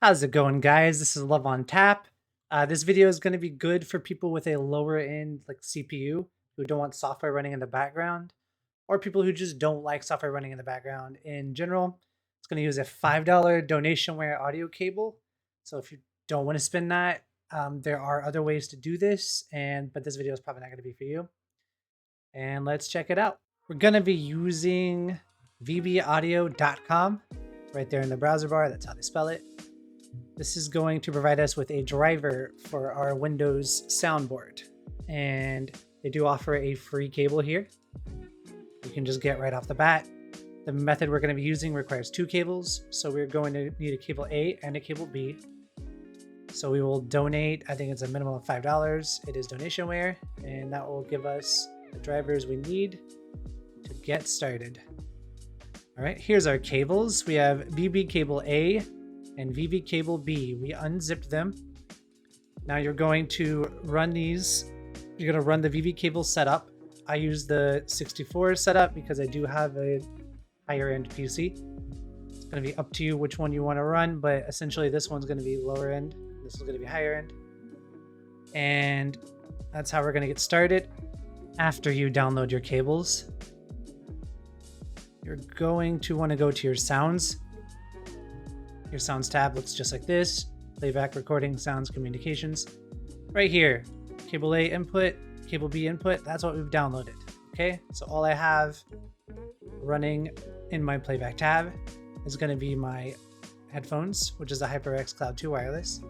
How's it going, guys? This is Love on Tap. This video is going to be good for people with a lower end like CPU who don't want software running in the background, or people who just don't like software running in the background. In general, it's going to use a $5 donationware audio cable. So if you don't want to spend that, there are other ways to do this, but this video is probably not going to be for you. And let's check it out. We're going to be using VBAudio.com right there in the browser bar. That's how they spell it. This is going to provide us with a driver for our Windows soundboard. And they do offer a free cable here. You can just get right off the bat. The method we're going to be using requires two cables. So we're going to need a cable A and a cable B. So we will donate, I think it's a minimum of $5. It is donationware, and that will give us the drivers we need to get started. All right, here's our cables. We have VB cable A and VB cable B. We unzipped them. Now you're going to run these. You're going to run the VB cable setup. I use the 64 setup because I do have a higher end PC. It's going to be up to you which one you want to run, but essentially this one's going to be lower end. This is going to be higher end. And that's how we're going to get started. After you download your cables, you're going to want to go to your sounds. Your sounds tab looks just like this. Playback, recording, sounds, communications. Right here, cable A input, cable B input, that's what we've downloaded. Okay, so all I have running in my playback tab is going to be my headphones, which is a HyperX Cloud 2 wireless,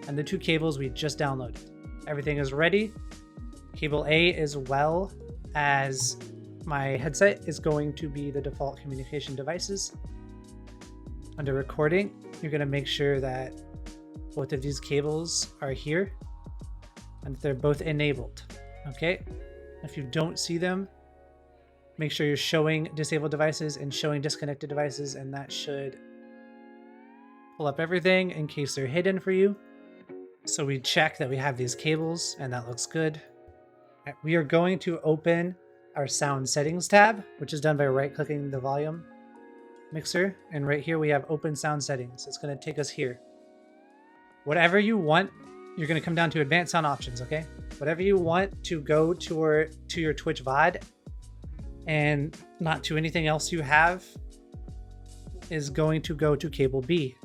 and the two cables we just downloaded. Everything is ready. Cable A, as well as my headset, is going to be the default communication devices. Under recording, you're going to make sure that both of these cables are here and they're both enabled. Okay, if you don't see them, make sure you're showing disabled devices and showing disconnected devices, and that should pull up everything in case they're hidden for you. So we check that we have these cables, and that looks good. We are going to open our sound settings tab, which is done by right-clicking the volume mixer, and right here we have open sound settings. It's going to take us here. Whatever you want, you're going to come down to advanced sound options. Okay, whatever you want to go to your Twitch VOD and not to anything else you have is going to go to cable B.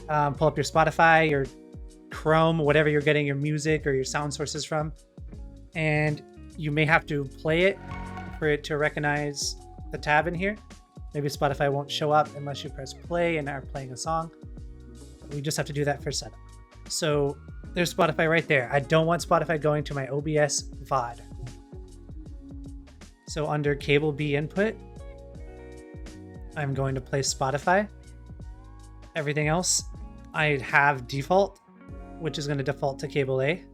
Pull up your Spotify, your Chrome, whatever you're getting your music or your sound sources from, and you may have to play it for it to recognize the tab in here. Maybe Spotify won't show up unless you press play and are playing a song. We just have to do that for setup. So there's Spotify right there. I don't want Spotify going to my OBS VOD. So under cable B input, I'm going to place Spotify. Everything else I have default, which is going to default to cable A.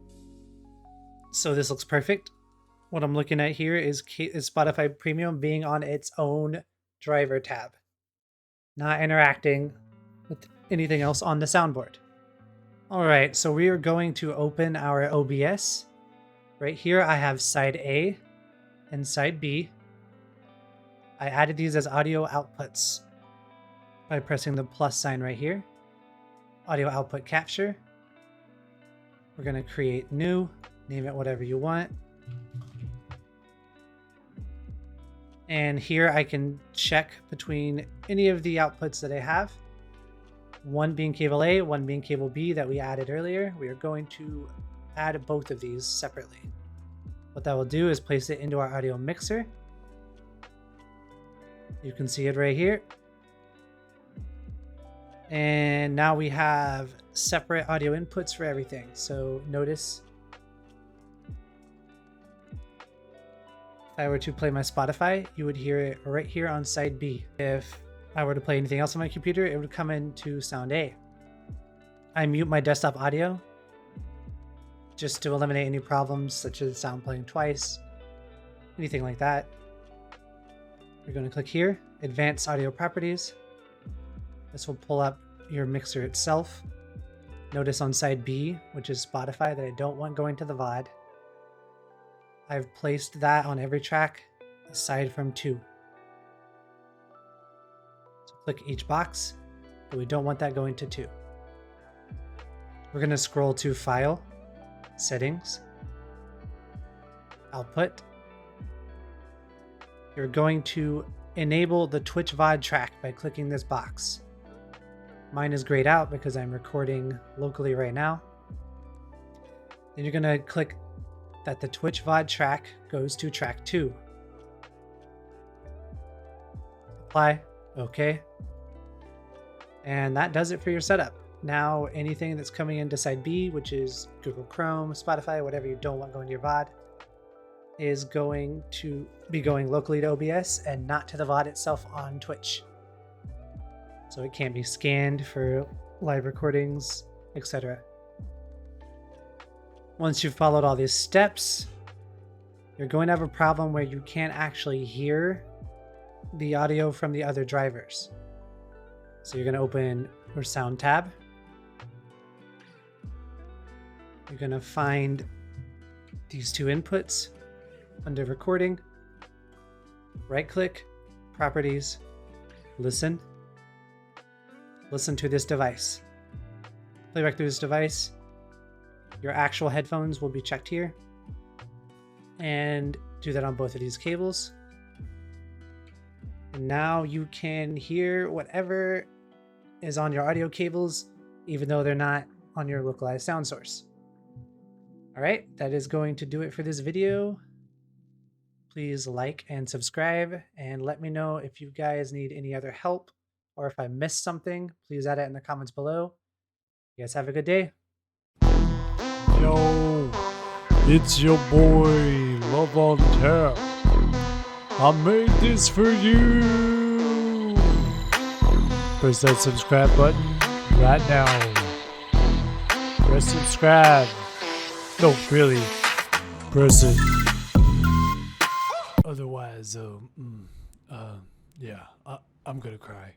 So this looks perfect. What I'm looking at here is Spotify Premium being on its own driver tab, not interacting with anything else on the soundboard. All right, so we are going to open our OBS. Right here, I have side A and side B. I added these as audio outputs by pressing the plus sign right here. Audio output capture. We're going to create new, name it whatever you want. And here I can check between any of the outputs that I have. One being cable A, one being cable B that we added earlier. We are going to add both of these separately. What that will do is place it into our audio mixer. You can see it right here. And now we have separate audio inputs for everything. So notice if I were to play my Spotify, you would hear it right here on side B. If I were to play anything else on my computer, it would come into sound A. I mute my desktop audio just to eliminate any problems such as sound playing twice, anything like that. You're going to click here, Advanced Audio Properties. This will pull up your mixer itself. Notice on side B, which is Spotify, that I don't want going to the VOD. I've placed that on every track aside from 2. So click each box. but we don't want that going to 2. We're going to scroll to File, Settings, Output. You're going to enable the Twitch VOD track by clicking this box. Mine is grayed out because I'm recording locally right now. Then you're going to click that the Twitch VOD track goes to track 2. Apply, OK. And that does it for your setup. Now anything that's coming into side B, which is Google Chrome, Spotify, whatever you don't want going to your VOD, is going to be going locally to OBS and not to the VOD itself on Twitch. So it can't be scanned for live recordings, etc. Once you've followed all these steps, you're going to have a problem where you can't actually hear the audio from the other drivers. So you're going to open your sound tab. You're going to find these 2 inputs under recording. Right click, properties, listen. Listen to this device. Playback through this device. Your actual headphones will be checked here. And do that on both of these cables. And now you can hear whatever is on your audio cables, even though they're not on your localized sound source. All right, that is going to do it for this video. Please like and subscribe, and let me know if you guys need any other help, or if I missed something, please add it in the comments below. You guys have a good day. Yo, it's your boy, Love on Tap. I made this for you. Press that subscribe button right now. Press subscribe. No, really. Press it. Otherwise, yeah, I'm gonna cry.